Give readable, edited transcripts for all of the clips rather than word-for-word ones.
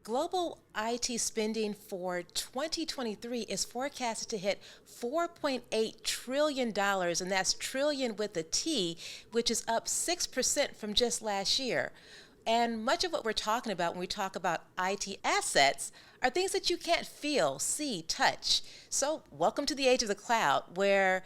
Global IT spending for 2023 is forecasted to hit $4.8 trillion, dollars, and that's trillion with a T, which is up 6% from just last year. And much of what we're talking about when we talk about IT assets are things that you can't feel, see, touch. So, welcome to the age of the cloud, where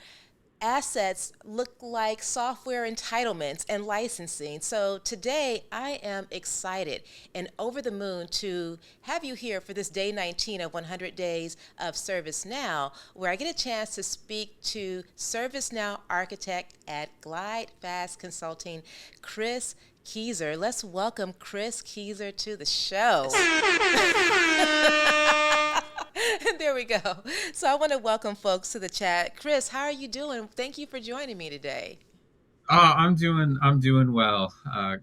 assets look like software entitlements and licensing. So today I am excited and over the moon to have you here for this day 19 of 100 days of ServiceNow, where I get a chance to speak to ServiceNow Architect at GlideFast Consulting, Chris Keezer. Let's welcome Chris Keezer to the show. There we go. So I want to welcome folks to the chat. Chris, how are you doing? Thank you for joining me today. I'm doing well,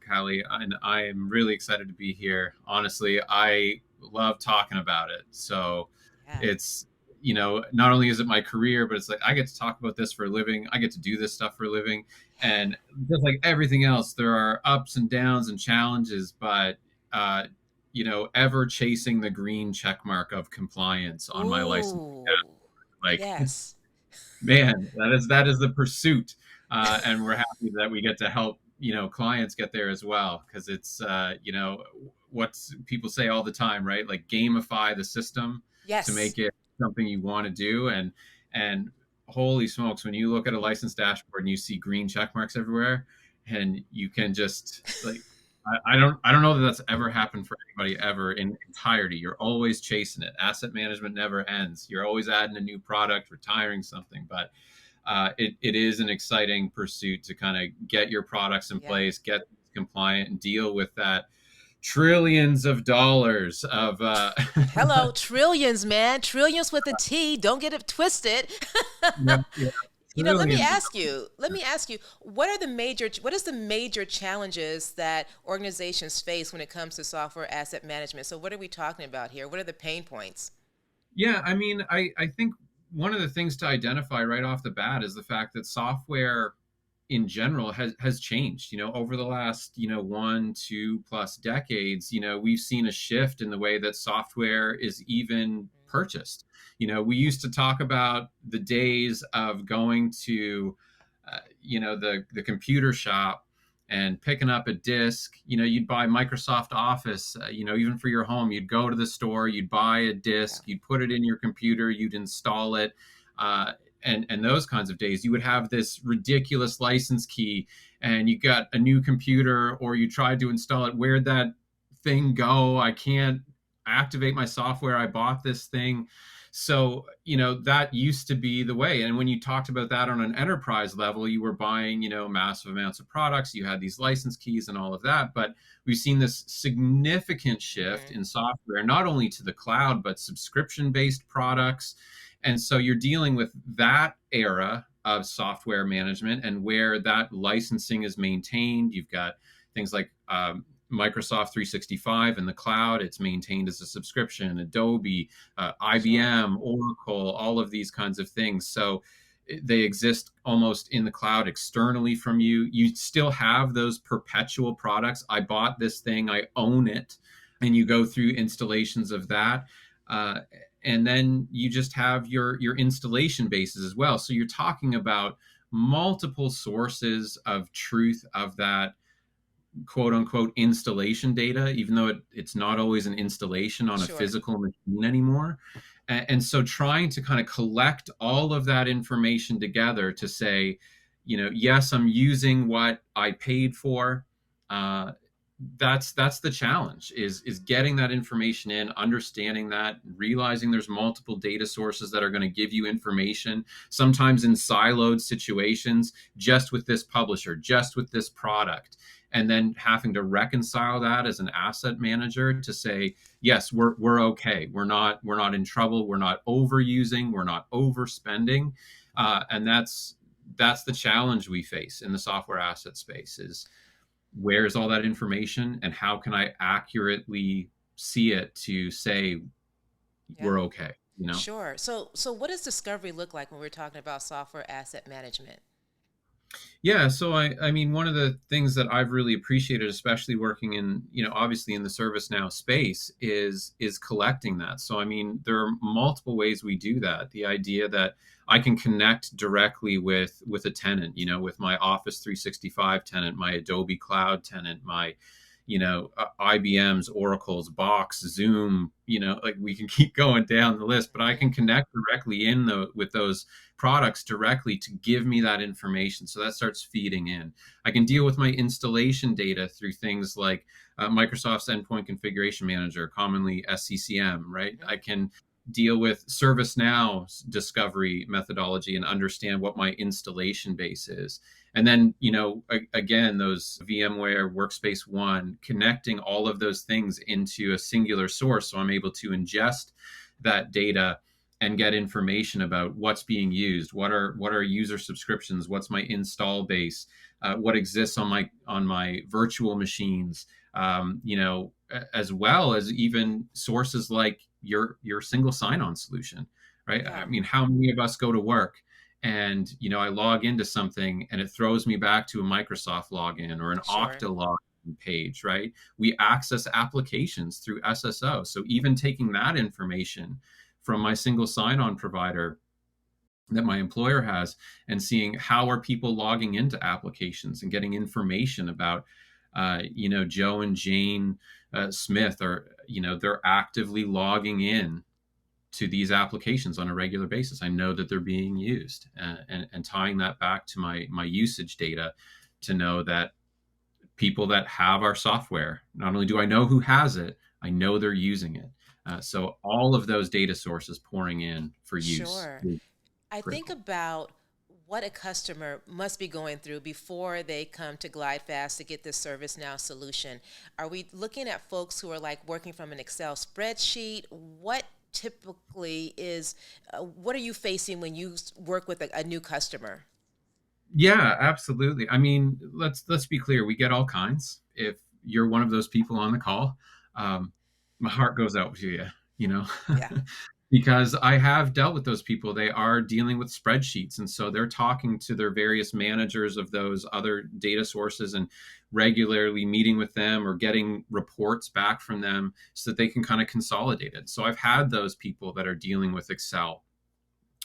Callie, and I am really excited to be here. Honestly, I love talking about it. So Yeah. it's, not only is it my career, but it's like I get to talk about this for a living. I get to do this stuff for a living. And just like everything else, there are ups and downs and challenges, but ever chasing the green check mark of compliance on my license. Ooh, Like, yes. man, that is the pursuit, and we're happy that we get to help clients get there as well, because it's what people say all the time, right? Like gamify the system to Yes. make it something you want to do, and holy smokes, when you look at a license dashboard and you see green check marks everywhere, and you can just like I don't know that that's ever happened for anybody ever in entirety. You're always chasing it. Asset management never ends. You're always adding a new product, retiring something, but it is an exciting pursuit to kind of get your products in Yeah. place, get compliant, and deal with that trillions of dollars of Hello, trillions, man. Trillions with a T. Don't get it twisted. yeah, yeah, Let me trillions of ask you. Let me ask you. What is the major challenges that organizations face when it comes to software asset management? So, what are we talking about here? What are the pain points? Yeah, I mean, I think one of the things to identify right off the bat is the fact that software in general has changed. Over the last, 1, 2+ decades, we've seen a shift in the way that software is even purchased. We used to talk about the days of going to the computer shop and picking up a disk. You'd buy Microsoft Office, even for your home. You'd go to the store, you'd buy a Yeah. disk, you'd put it in your computer, you'd install it. uh, and those kinds of days, you would have this ridiculous license key, and you got a new computer, or you tried to install it. Where'd that thing go? I can't activate my software. I bought this thing. So, that used to be the way. And when you talked about that on an enterprise level, you were buying, massive amounts of products. You had these license keys and all of that. But we've seen this significant shift Hmm. in software, not only to the cloud, but subscription based products. And so you're dealing with that era of software management and where that licensing is maintained. You've got things like Microsoft 365 in the cloud. It's maintained as a subscription. Adobe, Sure. IBM, Oracle, all of these kinds of things. So they exist almost in the cloud externally from you. You still have those perpetual products. I bought this thing, I own it, and you go through installations of that. Uh, and then you just have your installation bases as well. So you're talking about multiple sources of truth of that quote unquote installation data, even though it's not always an installation on a Sure. physical machine anymore. And so trying to kind of collect all of that information together to say, yes, I'm using what I paid for. Uh, that's the challenge, is getting that information in, understanding that, realizing there's multiple data sources that are going to give you information, sometimes in siloed situations, just with this publisher, just with this product, and then having to reconcile that as an asset manager to say, yes, we're okay, we're not in trouble, we're not overusing, we're not overspending. And that's the challenge we face in the software asset space, is where's all that information and how can I accurately see it to say Yeah. we're okay. Sure. So what does discovery look like when we're talking about software asset management? Yeah, so I mean, one of the things that I've really appreciated, especially working in, obviously in the ServiceNow space, is collecting that. So I mean, there are multiple ways we do that. The idea that I can connect directly with a tenant, with my Office 365 tenant, my Adobe Cloud tenant, my IBM's, Oracle's, Box, Zoom, like we can keep going down the list, but I can connect directly with those products directly to give me that information. So that starts feeding in. I can deal with my installation data through things like Microsoft's Endpoint Configuration Manager, commonly SCCM, right? I can deal with ServiceNow's discovery methodology and understand what my installation base is. And then, again, those VMware Workspace ONE, connecting all of those things into a singular source. So I'm able to ingest that data and get information about what's being used, what are user subscriptions, what's my install base, what exists on my virtual machines, as well as even sources like your single sign-on solution, right? I Yeah, mean, how many of us go to work and I log into something and it throws me back to a Microsoft login or an sure. Okta login page, right? We access applications through SSO. So even taking that information from my single sign-on provider that my employer has and seeing how are people logging into applications and getting information about Joe and Jane Smith are they're actively logging in to these applications on a regular basis. I know that they're being used, and tying that back to my usage data to know that people that have our software, not only do I know who has it, I know they're using it. So all of those data sources pouring in for use Sure. is I think critical. about what a customer must be going through before they come to GlideFast to get this ServiceNow solution. Are we looking at folks who are like working from an Excel spreadsheet? What typically is, what are you facing when you work with a new customer? Yeah, absolutely. I mean, let's be clear. We get all kinds. If you're one of those people on the call, um, my heart goes out to you. You know, Yeah. because I have dealt with those people. They are dealing with spreadsheets, and so they're talking to their various managers of those other data sources and regularly meeting with them or getting reports back from them so that they can kind of consolidate it. So I've had those people that are dealing with Excel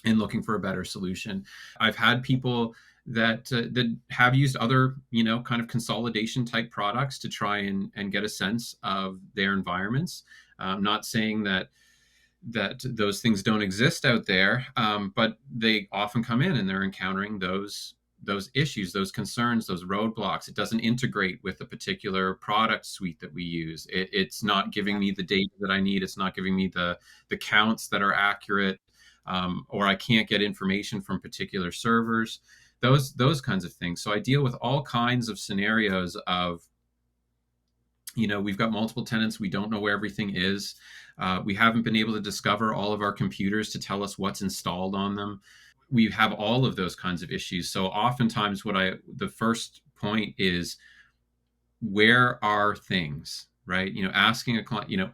and looking for a better solution. I've had people that have used other kind of consolidation type products to try and get a sense of their environments. I'm not saying that those things don't exist out there, but they often come in and they're encountering those issues, those concerns, those roadblocks. It doesn't integrate with a particular product suite that we use. It's not giving Yeah. me the data that I need. It's not giving me the counts that are accurate, or I can't get information from particular servers. Those kinds of things. So I deal with all kinds of scenarios of we've got multiple tenants. We don't know where everything is. We haven't been able to discover all of our computers to tell us what's installed on them. We have all of those kinds of issues. So oftentimes, the first point is, where are things, right? Asking a client,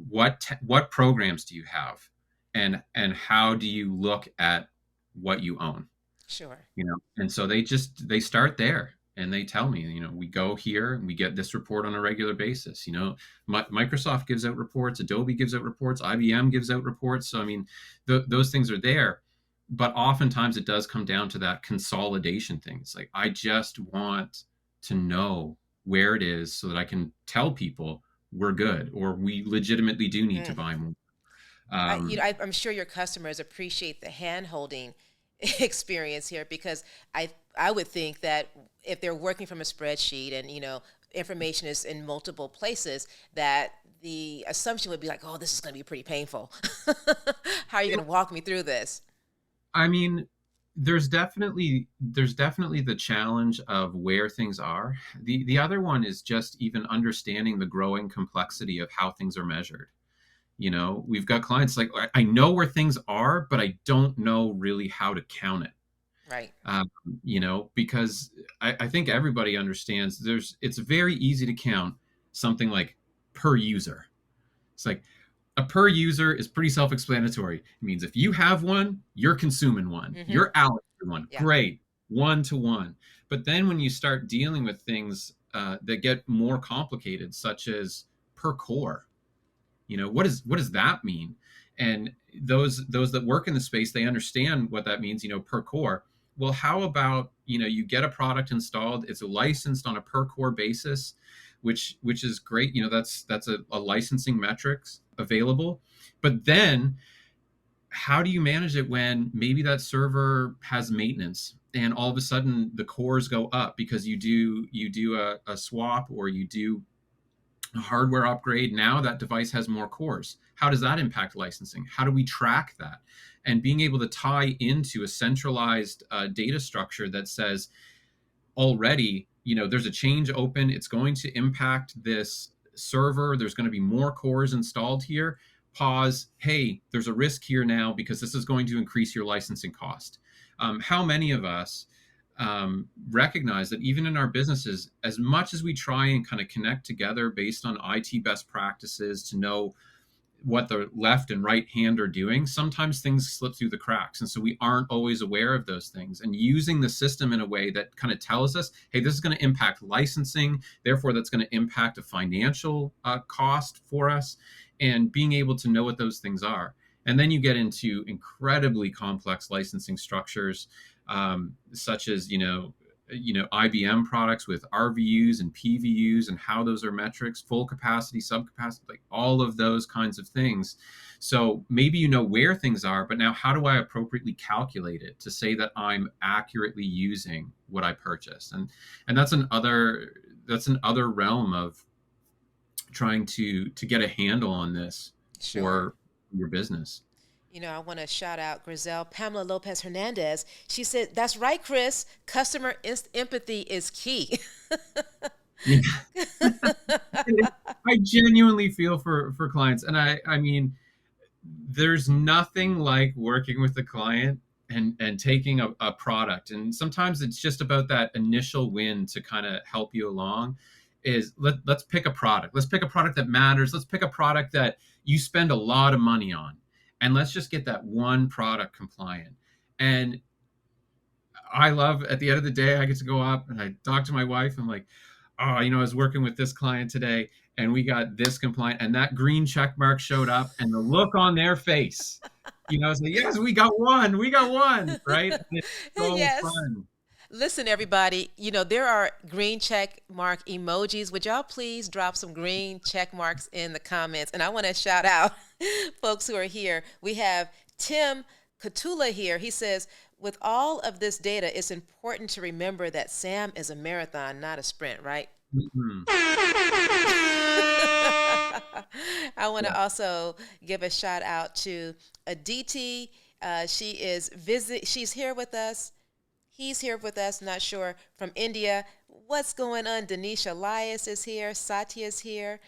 what programs do you have, and how do you look at what you own? Sure. And so they start there and they tell me, we go here and we get this report on a regular basis. Microsoft gives out reports, Adobe gives out reports, IBM gives out reports. So I mean, those things are there, but oftentimes it does come down to that consolidation thing. It's like, I just want to know where it is so that I can tell people we're good, or we legitimately do need to Mm. buy more. I'm sure your customers appreciate the hand holding experience here because I would think that if they're working from a spreadsheet and information is in multiple places, that the assumption would be like, oh, this is going to be pretty painful. How are you going to walk me through this? I mean, there's definitely the challenge of where things are. The other one is just even understanding the growing complexity of how things are measured. We've got clients like, I know where things are, but I don't know really how to count it. Right. Because I think everybody understands it's very easy to count something like per user. It's like, a per user is pretty self-explanatory. It means if you have one, you're consuming one. Mm-hmm. You're allocating one. Yeah. Great. one to one. But then when you start dealing with things that get more complicated, such as per core, what does that mean? And those that work in the space, they understand what that means, per core. Well, how about, you get a product installed, it's licensed on a per core basis, which is great. That's a licensing metrics available. But then how do you manage it when maybe that server has maintenance and all of a sudden the cores go up because you do a swap, or you do a hardware upgrade? Now that device has more cores. How does that impact licensing? How do we track that? And being able to tie into a centralized data structure that says, already, there's a change open, it's going to impact this server, there's going to be more cores installed here. Pause. Hey, there's a risk here now because this is going to increase your licensing cost. How many of us recognize that even in our businesses, as much as we try and kind of connect together based on IT best practices to know what the left and right hand are doing, sometimes things slip through the cracks. And so we aren't always aware of those things. And using the system in a way that kind of tells us, hey, this is going to impact licensing, therefore that's going to impact a financial cost for us, and being able to know what those things are. And then you get into incredibly complex licensing structures, such as, IBM products with RVUs and PVUs, and how those are metrics, full capacity, subcapacity, like all of those kinds of things. So maybe you know where things are, but now how do I appropriately calculate it to say that I'm accurately using what I purchased? And that's another realm of trying to get a handle on this Sure. for your business. I want to shout out Grizel Pamela Lopez Hernandez. She said, "That's right, Chris. Customer empathy is key." Yeah. I genuinely feel for clients, and I mean, there's nothing like working with the client and taking a product, and sometimes it's just about that initial win to kind of help you along. Let's pick a product. Let's pick a product that matters. Let's pick a product that you spend a lot of money on, and let's just get that one product compliant. And I love, at the end of the day, I get to go up and I talk to my wife. I'm like, oh, I was working with this client today and we got this compliant, and that green check mark showed up, and the look on their face, it's like, yes, we got one, right? And it's so Yes. fun. Listen, everybody, there are green check mark emojis. Would y'all please drop some green check marks in the comments? And I want to shout out folks who are here. We have Tim Katula here. He says, with all of this data, it's important to remember that SAM is a marathon, not a sprint, right? Mhm. I want Yeah. to also give a shout out to Aditi. She's here with us. He's here with us, not sure, from India. What's going on? Denisha Elias is here. Satya is here.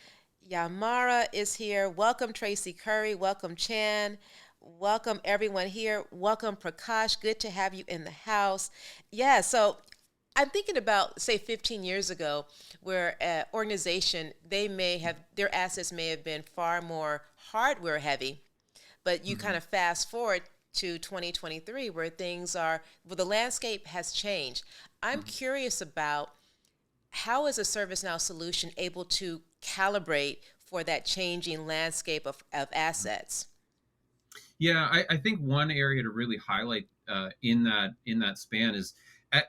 Yamara is here. Welcome, Tracy Curry. Welcome, Chan. Welcome, everyone here. Welcome, Prakash. Good to have you in the house. Yeah, so I'm thinking about, say, 15 years ago, where an organization, their assets may have been far more hardware heavy, but you kind Mhm. of fast forward to 2023 where the landscape has changed. I'm Mhm. curious about how is a ServiceNow solution able to calibrate for that changing landscape of assets? Yeah, I think one area to really highlight in that span is,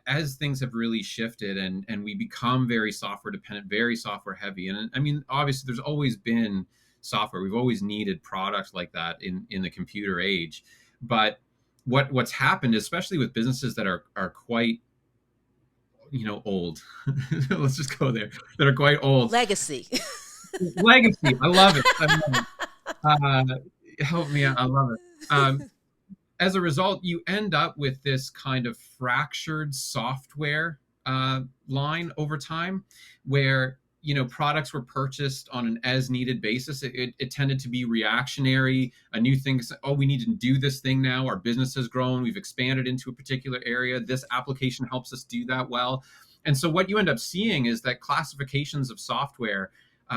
as things have really shifted and we become very software dependent, very software heavy. And I mean, obviously, there's always been software. We've always needed products like that in the computer age. But what's happened, especially with businesses that are quite old, let's just go there, that are quite old. Legacy. Legacy, I love it. I love it. Help me out. I love it. As a result, you end up with this kind of fractured software line over time, where products were purchased on an as needed basis. It tended to be reactionary. A new thing, oh, we need to do this thing now. Our business has grown. We've expanded into a particular area. This application helps us do that well. And so what you end up seeing is that classifications of software,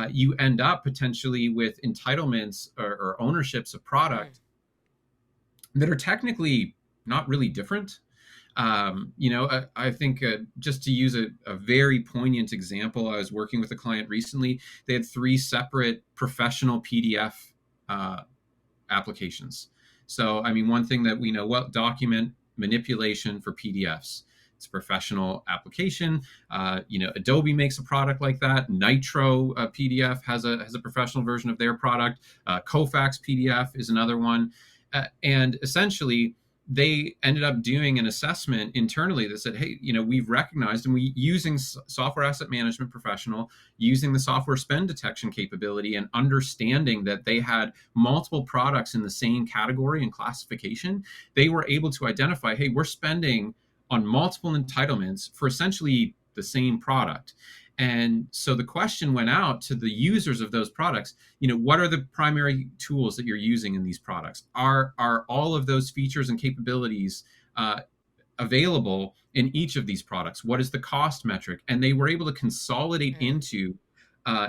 you end up potentially with entitlements or ownerships of Mm, product that are technically not really different. I think just to use a very poignant example, I was working with a client recently. They had three separate professional PDF uh, applications. So, I mean, one thing that we know well, document manipulation for PDFs. It's a professional application. Adobe makes a product like that. Nitro PDF has a professional version of their product. Kofax PDF is another one, and essentially they ended up doing an assessment internally that said, hey, we've recognized, and we using software asset management professional, using the software spend detection capability and understanding that they had multiple products in the same category and classification, they were able to identify, hey, we're spending on multiple entitlements for essentially the same product. And so the question went out to the users of those products, what are the primary tools that you're using in these products? Are all of those features and capabilities available in each of these products? What is the cost metric? And they were able to consolidate into,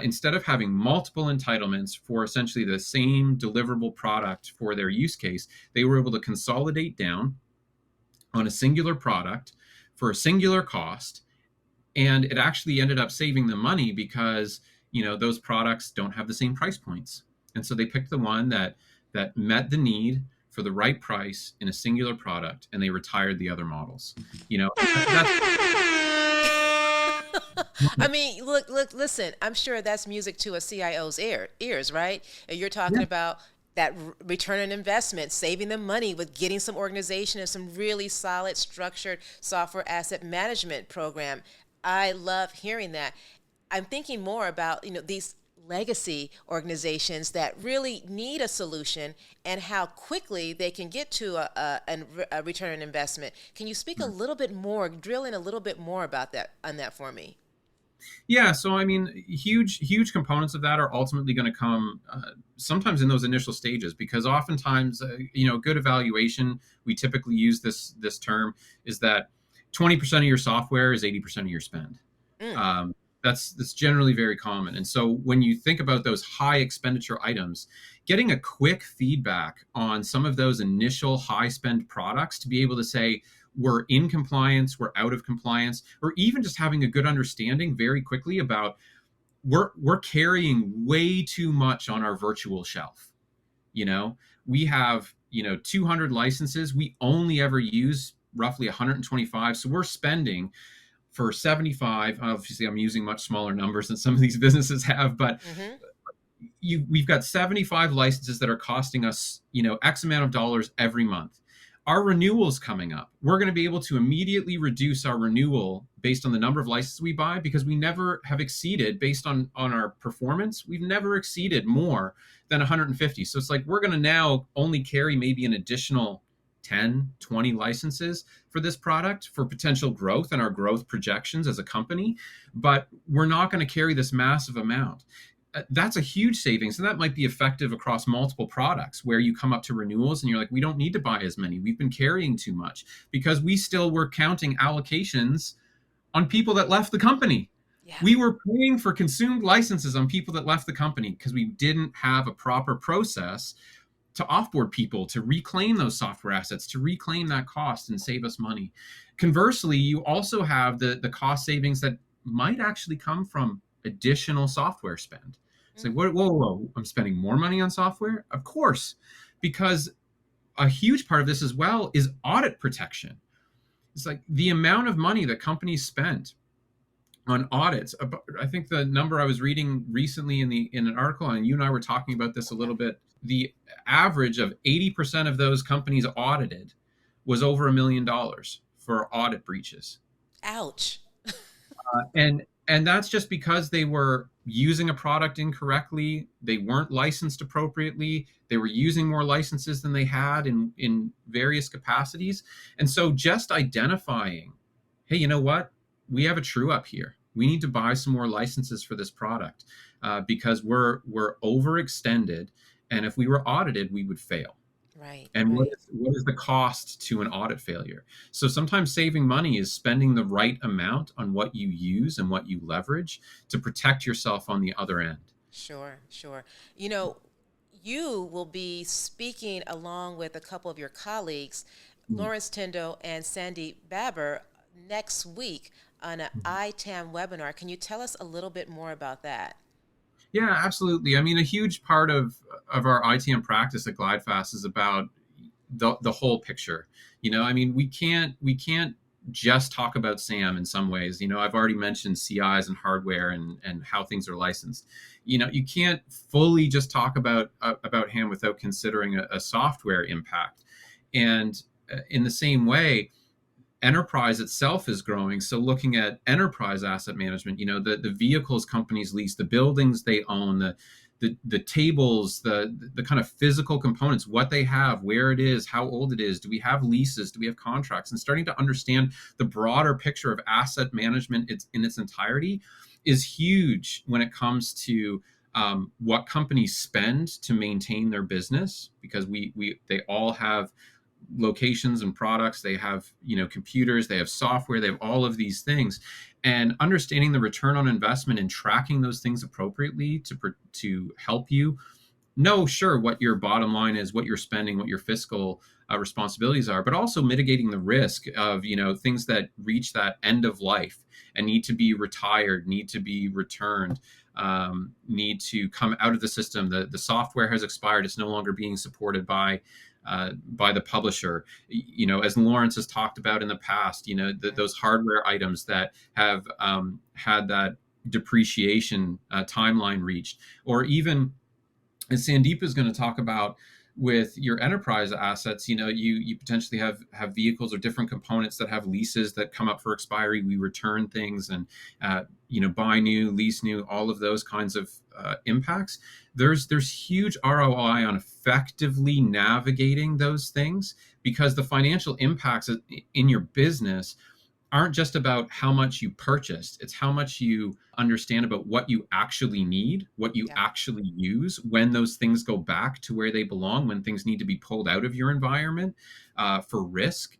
instead of having multiple entitlements for essentially the same deliverable product for their use case, they were able to consolidate down on a singular product for a singular cost. And it actually ended up saving them money because those products don't have the same price points, and so they picked the one that met the need for the right price in a singular product, and they retired the other models. That's I mean, look, listen. I'm sure that's music to a CIO's ears, right? And you're talking yeah, about that return on investment, saving them money with getting some organization and some really solid, structured software asset management program. I love hearing that. I'm thinking more about these legacy organizations that really need a solution and how quickly they can get to a return on investment. Can you speak a little bit more, drill in a little bit more about that on that for me? yeah. So I mean, huge components of that are ultimately going to come sometimes in those initial stages, because oftentimes, good evaluation, we typically use this term, is that 20% of your software is 80% of your spend. Mm, Um, that's generally very common. And so when you think about those high expenditure items, getting a quick feedback on some of those initial high spend products to be able to say, we're in compliance, we're out of compliance, or even just having a good understanding very quickly about, we're carrying way too much on our virtual shelf. We have 200 licenses, we only ever use roughly 125, so we're spending for 75. Obviously I'm using much smaller numbers than some of these businesses have, but mm-hmm. we've got 75 licenses that are costing us x amount of dollars every month. Our renewals coming up, we're going to be able to immediately reduce our renewal based on the number of licenses we buy, because we never have exceeded, based on our performance, we've never exceeded more than 150. So it's like we're going to now only carry maybe an additional 10, 20 licenses for this product for potential growth and our growth projections as a company, but we're not going to carry this massive amount. That's a huge savings, and that might be effective across multiple products where you come up to renewals and you're like, we don't need to buy as many, we've been carrying too much, because we still were counting allocations on people that left the company. Yeah. We were paying for consumed licenses on people that left the company because we didn't have a proper process to offboard people, to reclaim those software assets, to reclaim that cost and save us money. Conversely, you also have the cost savings that might actually come from additional software spend. It's like, whoa, I'm spending more money on software? Of course, because a huge part of this as well is audit protection. It's like the amount of money that companies spend on audits. I think the number I was reading recently in an article, and you and I were talking about this a little bit, the average of 80% of those companies audited was over $1 million for audit breaches. Ouch. And that's just because they were using a product incorrectly, they weren't licensed appropriately, they were using more licenses than they had in various capacities. And so just identifying, hey, you know what, we have a true up here, we need to buy some more licenses for this product, because we're overextended, and if we were audited we would fail. Right, And what right. is the cost to an audit failure? So sometimes saving money is spending the right amount on what you use and what you leverage to protect yourself on the other end. Sure, sure. You know, you will be speaking along with a couple of your colleagues Lawrence Tyndall and Sandy Baber next week on an Mhm. ITAM webinar. Can you tell us a little bit more about that? Yeah, absolutely. I mean, a huge part of our ITM practice at GlideFast is about the whole picture. I mean, we can't just talk about SAM in some ways. I've already mentioned CIs and hardware and how things are licensed. You can't fully just talk about ham without considering a software impact. And in the same way, enterprise itself is growing. So looking at enterprise asset management, the vehicles companies lease, the buildings they own, the tables, the kind of physical components, what they have, where it is, how old it is, do we have leases, do we have contracts, and starting to understand the broader picture of asset management in its entirety is huge when it comes to what companies spend to maintain their business, because they all have locations and products, they have computers, they have software, they have all of these things, and understanding the return on investment and tracking those things appropriately to help you know, sure, what your bottom line is, what you're spending, what your fiscal responsibilities are, but also mitigating the risk of things that reach that end of life and need to be retired, need to be returned, need to come out of the system. The software has expired; it's no longer being supported by the publisher. As Lawrence has talked about in the past, those hardware items that have had that depreciation timeline reached, or even as Sandeep is going to talk about with your enterprise assets, you potentially have vehicles or different components that have leases that come up for expiry. We return things and buy new, lease new, all of those kinds of impacts. There's huge ROI on effectively navigating those things, because the financial impacts in your business aren't just about how much you purchased. It's how much you understand about what you actually need, what you Yeah. actually use, when those things go back to where they belong, when things need to be pulled out of your environment for risk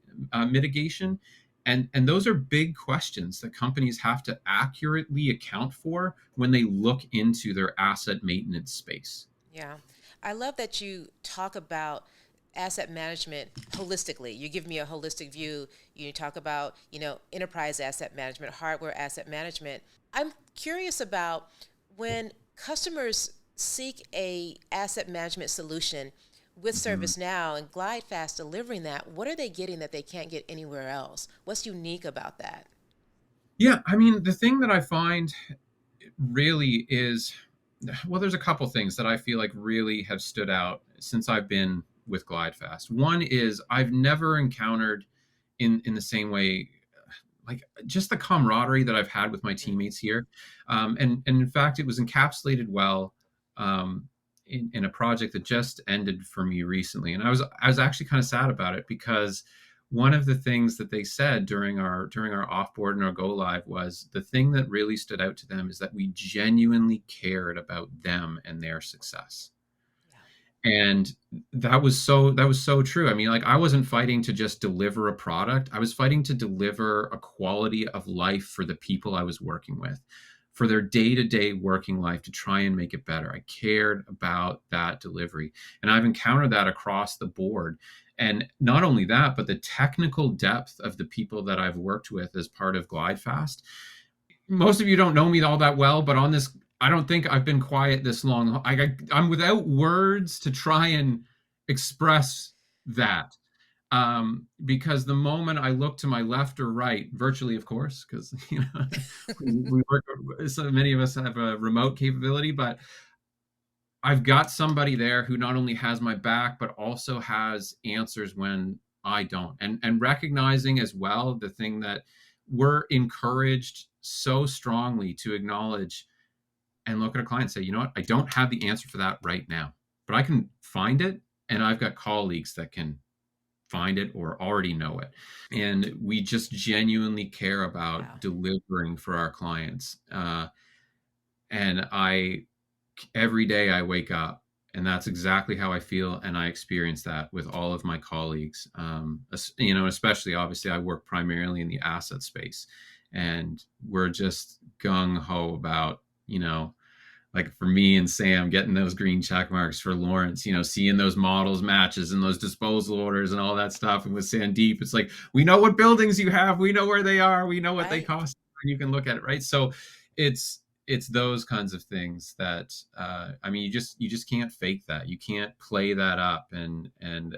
mitigation. And those are big questions that companies have to accurately account for when they look into their asset maintenance space. Yeah. I love that you talk about asset management holistically. You give me a holistic view. You talk about, enterprise asset management, hardware asset management. I'm curious about when customers seek a asset management solution with Mhm. ServiceNow and GlideFast delivering that, what are they getting that they can't get anywhere else? What's unique about that? Yeah, I mean, the thing that I find really is, well, there's a couple things that I feel like really have stood out since I've been with GlideFast. One is I've never encountered in the same way, like, just the camaraderie that I've had with my Mm. teammates here, and in fact, it was encapsulated well in a project that just ended for me recently, and I was actually kind of sad about it, because one of the things that they said during our offboard and our go live was the thing that really stood out to them is that we genuinely cared about them and their success. Yeah. And that was so true. I mean, like, I wasn't fighting to just deliver a product. I was fighting to deliver a quality of life for the people I was working with, for their day-to-day working life, to try and make it better. I cared about that delivery. And I've encountered that across the board. And not only that, but the technical depth of the people that I've worked with as part of GlideFast. Most of you don't know me all that well, but on this, I don't think I've been quiet this long. I'm without words to try and express that. Because the moment I look to my left or right, virtually, of course, because we work, so many of us have a remote capability, but I've got somebody there who not only has my back, but also has answers when I don't. And recognizing as well the thing that we're encouraged so strongly to acknowledge and look at a client and say, you know what, I don't have the answer for that right now, but I can find it. And I've got colleagues that can find it or already know it. And we just genuinely care about Wow. delivering for our clients. And every day I wake up, and that's exactly how I feel, and I experience that with all of my colleagues. Especially, obviously, I work primarily in the asset space, and we're just gung ho about like for me and Sam getting those green check marks, for Lawrence, seeing those models matches and those disposal orders and all that stuff. And with Sandeep, it's like, we know what buildings you have, we know where they are, we know what they Right. cost, and you can look at it, right? So it's those kinds of things that I mean, you just can't fake that. You can't play that up and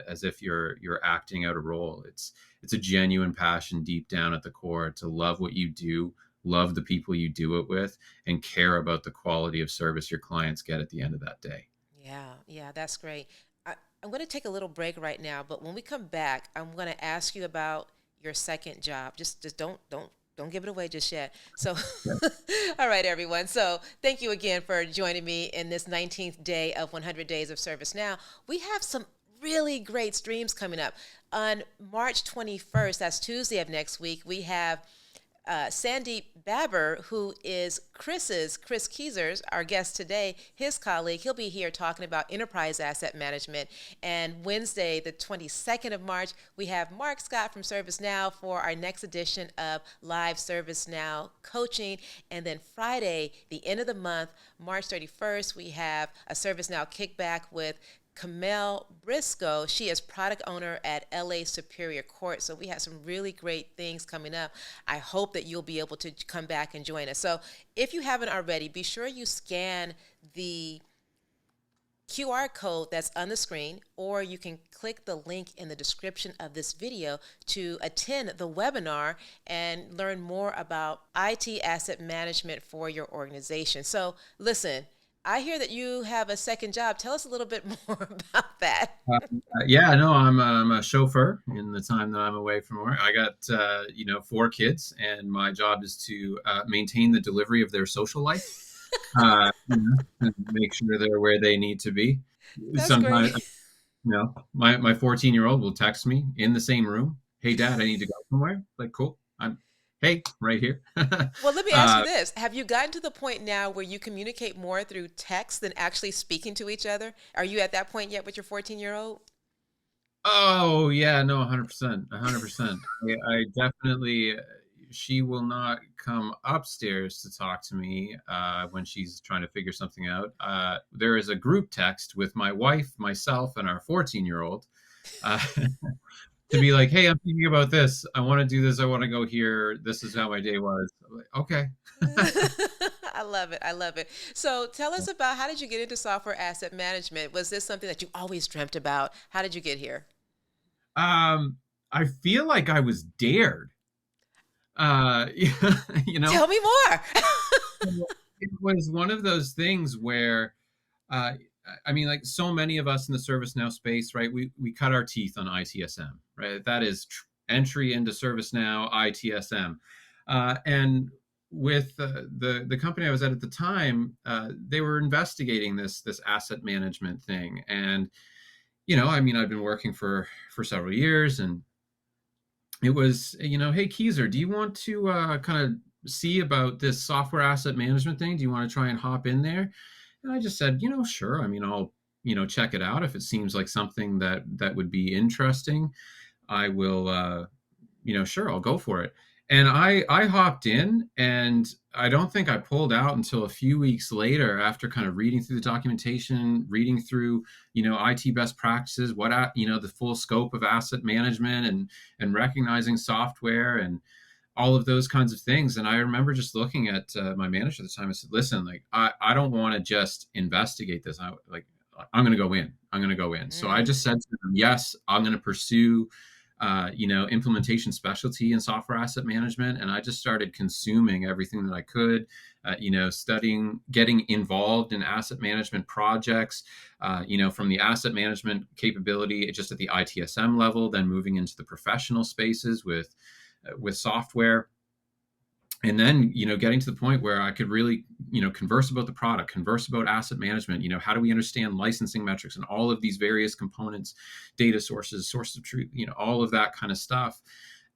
as if you're acting out a role. It's a genuine passion deep down at the core to love what you do, love the people you do it with, and care about the quality of service your clients get at the end of that day. Yeah, yeah, that's great. I'm going to take a little break right now, but when we come back, I'm going to ask you about your second job. Just don't give it away just yet. So, Yeah. all right, everyone. So, thank you again for joining me in this 19th day of 100 Days of Service. Now, we have some really great streams coming up on March 21st. That's Tuesday of next week. We have Sandeep Babber, who is Chris Keezer's, our guest today, his colleague. He'll be here talking about enterprise asset management. And Wednesday, the 22nd of March, we have Mark Scott from ServiceNow for our next edition of Live ServiceNow Coaching. And then Friday, the end of the month, March 31st, we have a ServiceNow kickback with Kamel Briscoe. She is product owner at LA Superior Court. So we have some really great things coming up. I hope that you'll be able to come back and join us. So if you haven't already, be sure you scan the QR code that's on the screen, or you can click the link in the description of this video to attend the webinar and learn more about IT asset management for your organization. So listen, I hear that you have a second job. Tell us a little bit more about that. Yeah, no, I'm a chauffeur in the time that I'm away from work. I got 4 kids, and my job is to maintain the delivery of their social life, and make sure they're where they need to be. That's Sometimes, great. my 14-year-old will text me in the same room, "Hey, Dad, I need to go somewhere." Like, cool. Hey, right here. Well, let me ask you uh, this. Have you gotten to the point now where you communicate more through text than actually speaking to each other? Are you at that point yet with your 14-year-old? Oh yeah, no, 100%, 100%. I definitely. She will not come upstairs to talk to me when she's trying to figure something out. There is a group text with my wife, myself, and our 14-year-old uh, to be like, "Hey, I'm thinking about this. I want to do this. I want to go here. This is how my day was." I'm like, okay. I love it. I love it. So tell us about, how did you get into software asset management? Was this something that you always dreamt about? How did you get here? um, I feel like I was dared. You know, Tell me more. it was one of those things where uh, I mean, like so many of us in the ServiceNow space, right? We cut our teeth on ITSM, right? That is entry into ServiceNow ITSM, and with the company I was at the time, they were investigating this asset management thing, and I mean, I've been working for several years, and it was, hey Keezer, do you want to kind of see about this software asset management thing? Do you want to try and hop in there? And I just said, sure. I mean, I'll, check it out. If it seems like something that would be interesting, I will, sure, I'll go for it. And I hopped in, and I don't think I pulled out until a few weeks later, after kind of reading through the documentation, reading through, IT best practices, the full scope of asset management, and recognizing software and all of those kinds of things. And I remember just looking at my manager at the time. I said, "Listen, like I don't want to just investigate this. I'm going to go in. I'm going to go in." So I just Mm, said to them, "Yes, I'm going to pursue." Implementation specialty in software asset management. And I just started consuming everything that I could, studying, getting involved in asset management projects, from the asset management capability just at the ITSM level, then moving into the professional spaces with software, and then getting to the point where I could really converse about the product, converse about asset management. How do we understand licensing metrics and all of these various components, data sources of truth, all of that kind of stuff.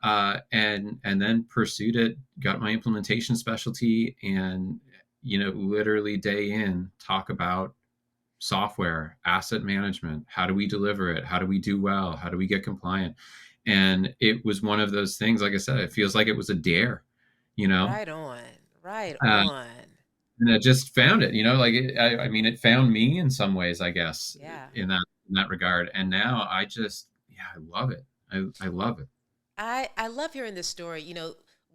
And then pursued it, got my implementation specialty, and literally day in talk about software asset management. How do we deliver it? How do we do well? How do we get compliant? And it was one of those things, like I said, it feels like it was a dare, you know right on. Right uh, on. and I just found it, like I mean, it found me in some ways, I guess, Yeah. in that regard. And now yeah, I love it. I love it. I love hearing this story.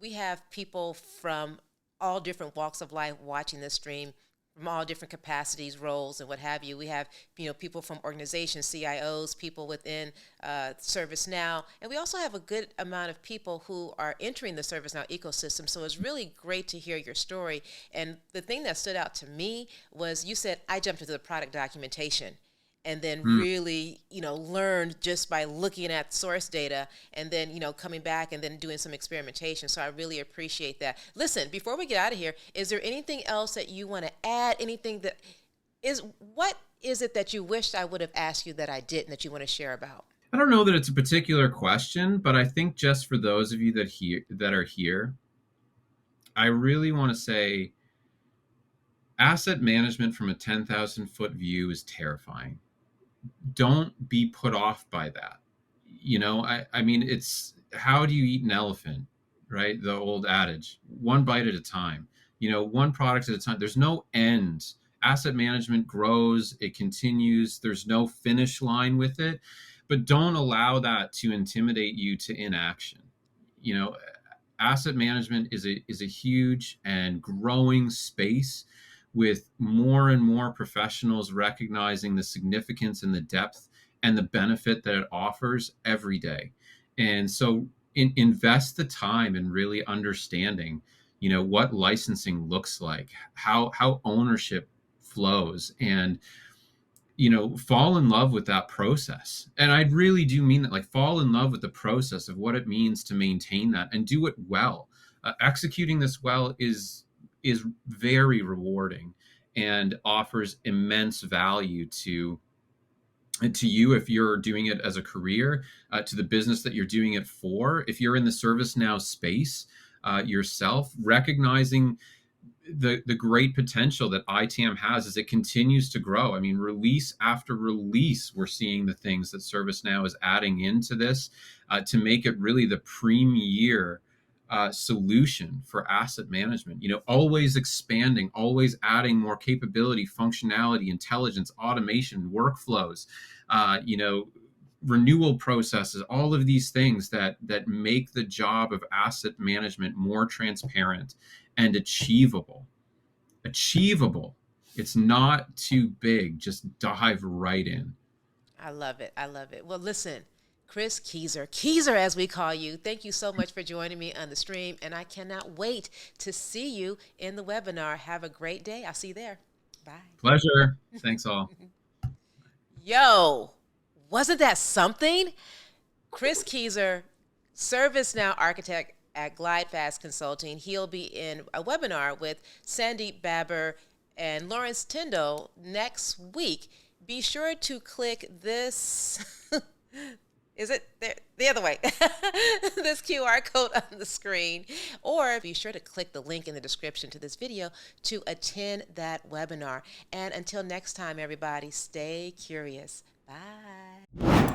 We have people from all different walks of life watching this stream, from all different capacities, roles, and what have you. We have, people from organizations, CIOs, people within ServiceNow, and we also have a good amount of people who are entering the ServiceNow ecosystem. So it's really great to hear your story. And the thing that stood out to me was you said, I jumped into the product documentation and then Mm. really, learned just by looking at source data and then, coming back and then doing some experimentation. So I really appreciate that. Listen, before we get out of here, is there anything else that you want to add? What is it that you wished I would have asked you that I didn't, that you want to share about? I don't know that it's a particular question, but I think just for those of you that are here, I really want to say asset management from a 10,000-foot view is terrifying. Don't be put off by that. I mean, it's how do you eat an elephant, right? The old adage, one bite at a time, one product at a time. There's no end. Asset management grows, it continues, there's no finish line with it, but don't allow that to intimidate you to inaction. You know, asset management is a huge and growing space with more and more professionals recognizing the significance and the depth and the benefit that it offers every day. And so invest the time in really understanding, what licensing looks like, how ownership flows, and fall in love with that process. And I really do mean that, like, fall in love with the process of what it means to maintain that and do it well. Executing this well is very rewarding and offers immense value to you if you're doing it as a career, to the business that you're doing it for. If you're in the ServiceNow space yourself, recognizing the great potential that ITAM has as it continues to grow. I mean, release after release, we're seeing the things that ServiceNow is adding into this to make it really the premier solution for asset management. Always expanding, always adding more capability, functionality, intelligence, automation, workflows. Renewal processes, all of these things that make the job of asset management more transparent and achievable. It's not too big. Just dive right in. I love it. I love it. Well, listen, Chris Keezer, as we call you, thank you so much for joining me on the stream. And I cannot wait to see you in the webinar. Have a great day. I'll see you there. Bye. Pleasure. Thanks all. Yo, wasn't that something? Chris Keezer, ServiceNow Architect at GlideFast Consulting. He'll be in a webinar with Sandeep Babur and Lawrence Tyndall next week. Be sure to click this. Is it the other way? This QR code on the screen. Or be sure to click the link in the description to this video to attend that webinar. And until next time, everybody, stay curious. Bye.